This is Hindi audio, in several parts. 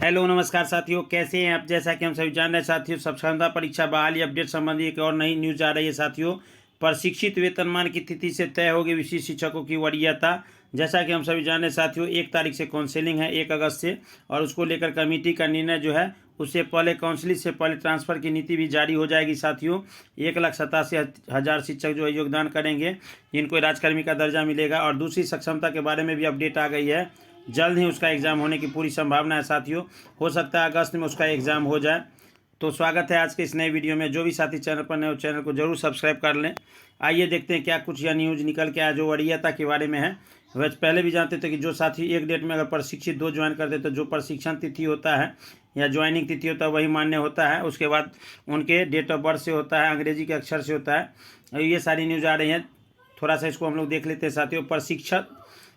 हेलो नमस्कार साथियों, कैसे हैं आप। जैसा कि हम सभी जान रहे हैं साथियों, साक्षरता परीक्षा बहाली अपडेट संबंधी एक और नई न्यूज आ रही है साथियों। प्रशिक्षित वेतनमान की तिथि से तय होगी विशिष्ट शिक्षकों की वरीयता। जैसा कि हम सभी जान रहे हैं साथियों, 1 तारीख से काउंसलिंग है, 1 अगस्त से, और उसको लेकर कमेटी का निर्णय जो है उससे पहले काउंसलिंग से पहले ट्रांसफ़र की नीति भी जारी हो जाएगी साथियों। 1,87,000 शिक्षक जो है योगदान करेंगे, जिनको राजकर्मी का दर्जा मिलेगा। और दूसरी सक्षमता के बारे में भी अपडेट आ गई है, जल्द ही उसका एग्ज़ाम होने की पूरी संभावना है साथियों। हो सकता है अगस्त में उसका एग्ज़ाम हो जाए। तो स्वागत है आज के इस नए वीडियो में। जो भी साथी चैनल पर नए हो, चैनल को जरूर सब्सक्राइब कर लें। आइए देखते हैं क्या कुछ यह न्यूज़ निकल के आया जो वरीयता के बारे में है। वैसे पहले भी जानते थे कि जो साथी एक डेट में अगर प्रशिक्षित 2 ज्वाइन करते तो जो प्रशिक्षण तिथि होता है या ज्वाइनिंग तिथि होता है वही मान्य होता है। उसके बाद उनके डेट ऑफ बर्थ से होता है, अंग्रेजी के अक्षर से होता है। ये सारी न्यूज़ आ रही हैं, थोड़ा सा इसको हम लोग देख लेते हैं साथियों।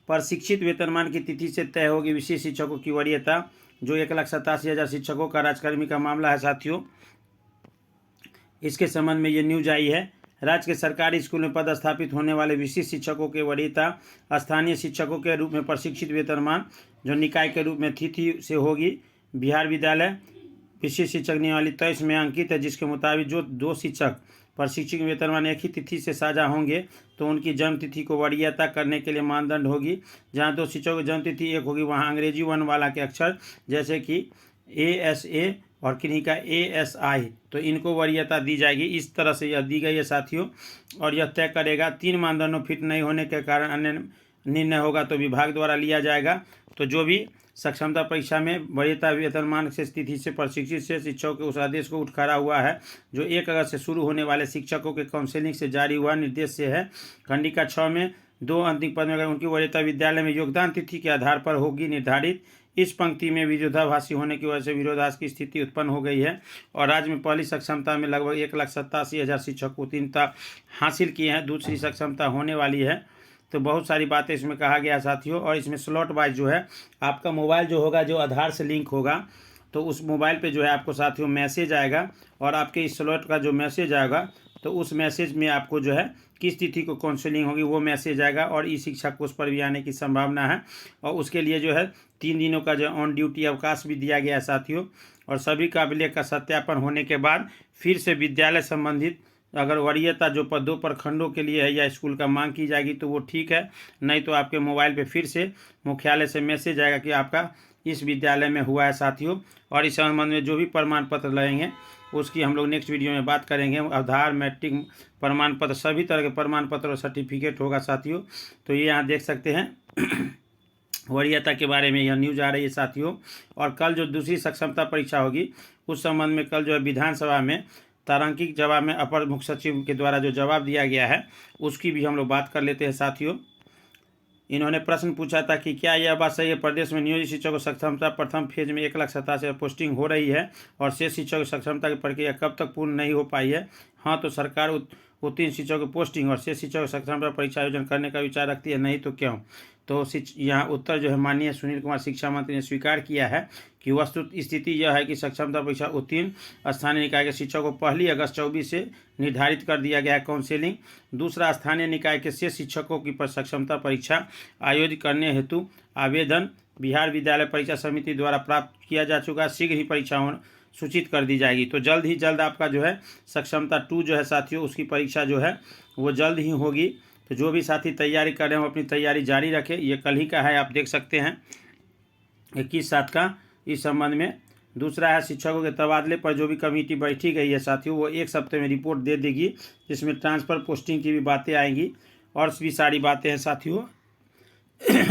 प्रशिक्षित वेतनमान की तिथि से तय होगी विशेष शिक्षकों की वरीयता। जो 1,87,000 शिक्षकों का राजकर्मी का मामला है साथियों, इसके संबंध में ये न्यूज आई है। राज्य के सरकारी स्कूल में पदस्थापित होने वाले विशिष्ट शिक्षकों की वरीयता स्थानीय शिक्षकों के रूप में प्रशिक्षित वेतनमान जो निकाय के रूप में तिथि से होगी। बिहार विद्यालय विशिष्ट शिक्षक नियमावली 23 में अंकित है, जिसके मुताबिक जो 2 शिक्षक प्रशिक्षक वेतनमान एक ही तिथि से साझा होंगे तो उनकी जन्म तिथि को वरीयता करने के लिए मानदंड होगी। जहां 2 शिक्षकों की जन्म तिथि एक होगी, वहां अंग्रेजी वर्ण वाला के अक्षर जैसे कि ASA और किन्हीं का ASI, तो इनको वरीयता दी जाएगी। इस तरह से यह दी गई है साथियों। और यह तय करेगा 3 मानदंडों फिट नहीं होने के कारण अन्य निर्णय होगा तो विभाग द्वारा लिया जाएगा। तो जो भी सक्षमता परीक्षा में वरीयता वेतनमान से तिथि से प्रशिक्षित से शिक्षकों के उस आदेश को उठ खड़ा हुआ है जो 1 अगस्त से शुरू होने वाले शिक्षकों के काउंसलिंग से जारी हुआ निर्देश से है। खंडिका 6 में 2 अंतिम पद में अगर उनकी वरीयता विद्यालय में योगदान तिथि के आधार पर होगी निर्धारित। इस पंक्ति में विरोधाभासी होने की वजह से विरोधाभास की स्थिति उत्पन्न हो गई है और राज्य में पहली सक्षमता में लगभग 1,87,000 शिक्षक उत्तीर्णता हासिल किए हैं। दूसरी सक्षमता होने वाली है। तो बहुत सारी बातें इसमें कहा गया साथियों। और इसमें स्लॉट वाइज जो है आपका मोबाइल जो होगा, जो आधार से लिंक होगा, तो उस मोबाइल पे जो है आपको साथियों मैसेज आएगा और आपके इस स्लॉट का जो मैसेज आएगा तो उस मैसेज में आपको जो है किस तिथि को काउंसलिंग होगी वो मैसेज आएगा और ई शिक्षा कोष पर भी आने की संभावना है। और उसके लिए जो है 3 दिनों का जो ऑन ड्यूटी अवकाश भी दिया गया है साथियों। और सभी काबिलियत का सत्यापन होने के बाद फिर से विद्यालय संबंधित अगर वरीयता जो पदों प्रखंडों के लिए है या स्कूल का मांग की जाएगी तो वो ठीक है, नहीं तो आपके मोबाइल पे फिर से मुख्यालय से मैसेज आएगा कि आपका इस विद्यालय में हुआ है साथियों। और इस संबंध में जो भी प्रमाण पत्र लगेंगे उसकी हम लोग नेक्स्ट वीडियो में बात करेंगे। आधार, मैट्रिक प्रमाण पत्र, सभी तरह के प्रमाण पत्र और सर्टिफिकेट होगा साथियों। तो ये यहाँ देख सकते हैं वरीयता के बारे में यह न्यूज़ आ रही है साथियों। और कल जो दूसरी सक्षमता परीक्षा होगी उस संबंध में कल जो है विधानसभा में तारांकित जवाब में अपर मुख्य सचिव के द्वारा जो जवाब दिया गया है उसकी भी हम लोग बात कर लेते हैं साथियों। इन्होंने प्रश्न पूछा था कि क्या यह बात सही है प्रदेश में नियोजित शिक्षकों सक्षमता प्रथम फेज में 1,87,000 पोस्टिंग हो रही है और शेष शिक्षकों की सक्षमता की प्रक्रिया कब तक पूर्ण नहीं हो पाई है। हाँ, तो सरकार उत्तीर्ण शिक्षकों की पोस्टिंग और शेष शिक्षकों की सक्षमता परीक्षा आयोजन करने का विचार रखती है, नहीं तो क्यों। तो यहाँ उत्तर जो है माननीय सुनील कुमार शिक्षा मंत्री ने स्वीकार किया है कि वस्तुत स्थिति यह है कि सक्षमता परीक्षा उत्तीर्ण स्थानीय निकाय के शिक्षकों को 1 अगस्त 24 से निर्धारित कर दिया गया है काउंसलिंग। दूसरा, स्थानीय निकाय के शेष शिक्षकों की सक्षमता परीक्षा आयोजित करने हेतु आवेदन बिहार विद्यालय परीक्षा समिति द्वारा प्राप्त किया जा चुका है। शीघ्र ही परीक्षा सूचित कर दी जाएगी। तो जल्द ही जल्द आपका जो है सक्षमता 2 जो है साथियों उसकी परीक्षा जो है वो जल्द ही होगी। तो जो भी साथी तैयारी कर रहे हो अपनी तैयारी जारी रखें। ये कल ही का है, आप देख सकते हैं 21/7 का इस संबंध में। दूसरा है शिक्षकों के तबादले पर जो भी कमेटी बैठी गई है साथियों वो 1 हफ्ते में रिपोर्ट दे देगी, जिसमें ट्रांसफ़र पोस्टिंग की भी बातें आएंगी और भी सारी बातें हैं साथियों।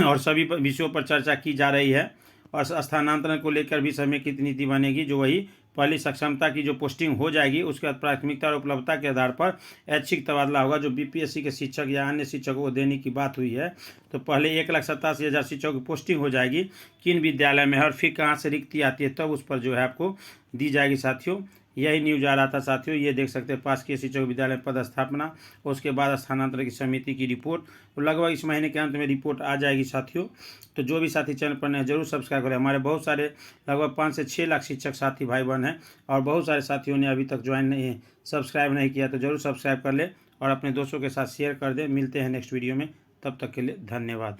और सभी विषयों पर चर्चा की जा रही है और स्थानांतरण को लेकर भी समेकित नीति बनेगी। जो वही पहली सक्षमता की जो पोस्टिंग हो जाएगी उसके बाद प्राथमिकता और उपलब्धता के आधार पर ऐच्छिक तबादला होगा। जो BPSC के शिक्षक या अन्य शिक्षकों को देने की बात हुई है तो पहले 1,87,000 शिक्षकों की पोस्टिंग हो जाएगी किन विद्यालय में है और फिर कहाँ से रिक्ति आती है तब उस पर जो है आपको दी जाएगी साथियों। यही न्यूज आ रहा था साथियों। ये देख सकते हैं शासकीय शिक्षक विद्यालय पदस्थापना, उसके बाद स्थानांतरण की समिति की रिपोर्ट, तो लगभग इस महीने के अंत में रिपोर्ट आ जाएगी साथियों। तो जो भी साथी चैनल पर नए जरूर सब्सक्राइब करें। हमारे बहुत सारे लगभग 5 से 6 लाख शिक्षक साथी भाई बहन हैं और बहुत सारे साथियों ने अभी तक सब्सक्राइब नहीं किया, तो जरूर सब्सक्राइब कर ले और अपने दोस्तों के साथ शेयर कर दें। मिलते हैं नेक्स्ट वीडियो में, तब तक के लिए धन्यवाद।